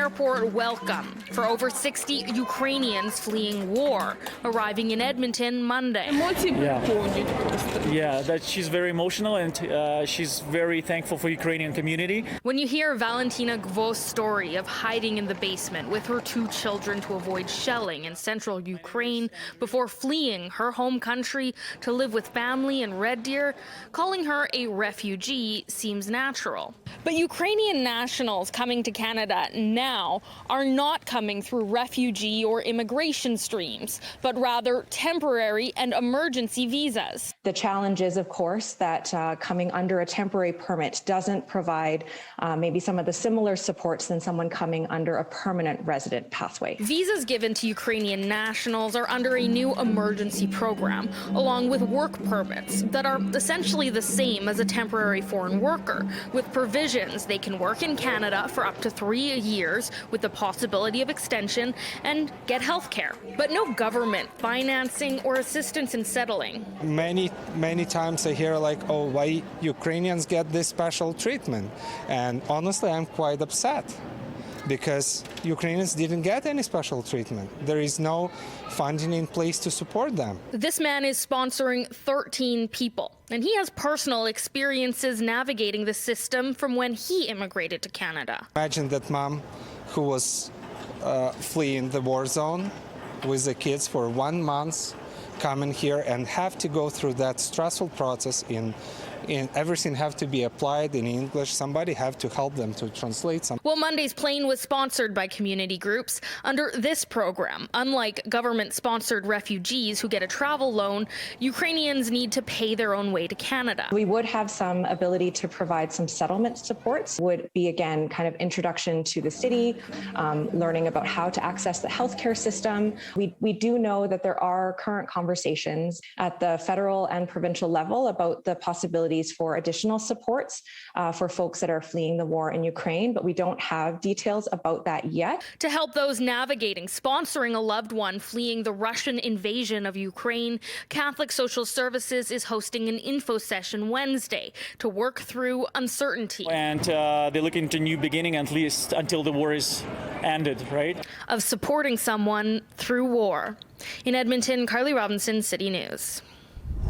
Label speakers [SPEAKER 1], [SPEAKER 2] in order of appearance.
[SPEAKER 1] airport welcome for over 60 Ukrainians fleeing war, arriving in Edmonton Monday.
[SPEAKER 2] Yeah, that she's very emotional and she's very thankful for Ukrainian community.
[SPEAKER 1] When you hear Valentina Gvoz's story of hiding in the basement with her 2 children to avoid shelling in central Ukraine before fleeing her home country to live with family in Red Deer, calling her a refugee seems natural. But Ukrainian nationals coming to Canada now are not coming through refugee or immigration streams, but rather temporary and emergency visas.
[SPEAKER 3] The challenge is, of course, that coming under a temporary permit doesn't provide maybe some of the similar supports than someone coming under a permanent resident pathway.
[SPEAKER 1] Visas given to Ukrainian nationals are under a new emergency program, along with work permits that are essentially the same as a temporary foreign worker, with provisions they can work in Canada for up to 3 years with the possibility of extension and get health care. But no government financing or assistance in settling.
[SPEAKER 4] Many times I hear like, oh, why Ukrainians get this special treatment? And honestly, I'm quite upset because Ukrainians didn't get any special treatment. There is no funding in place to support them.
[SPEAKER 1] This man is sponsoring 13 people, and he has personal experiences navigating the system from when he immigrated to Canada.
[SPEAKER 4] Imagine that mom who was fleeing the war zone with the kids for 1 month, coming here and have to go through that stressful process in everything have to be applied in English. Somebody have to help them to translate some.
[SPEAKER 1] Well, Monday's plane was sponsored by community groups. Under this program, unlike government-sponsored refugees who get a travel loan, Ukrainians need to pay their own way to Canada.
[SPEAKER 3] We would have some ability to provide some settlement supports, would be, again, kind of introduction to the city, learning about how to access the healthcare system. We do know that there are current conversations at the federal and provincial level about the possibilities for additional supports for folks that are fleeing the war in Ukraine, but we don't have details about that yet.
[SPEAKER 1] To help those navigating sponsoring a loved one fleeing the Russian invasion of Ukraine, Catholic Social Services is hosting an info session Wednesday to work through uncertainty.
[SPEAKER 2] And they're looking to new beginning, at least until the war is ended, right?
[SPEAKER 1] Of supporting someone through war. In Edmonton, Carly Robinson, City News.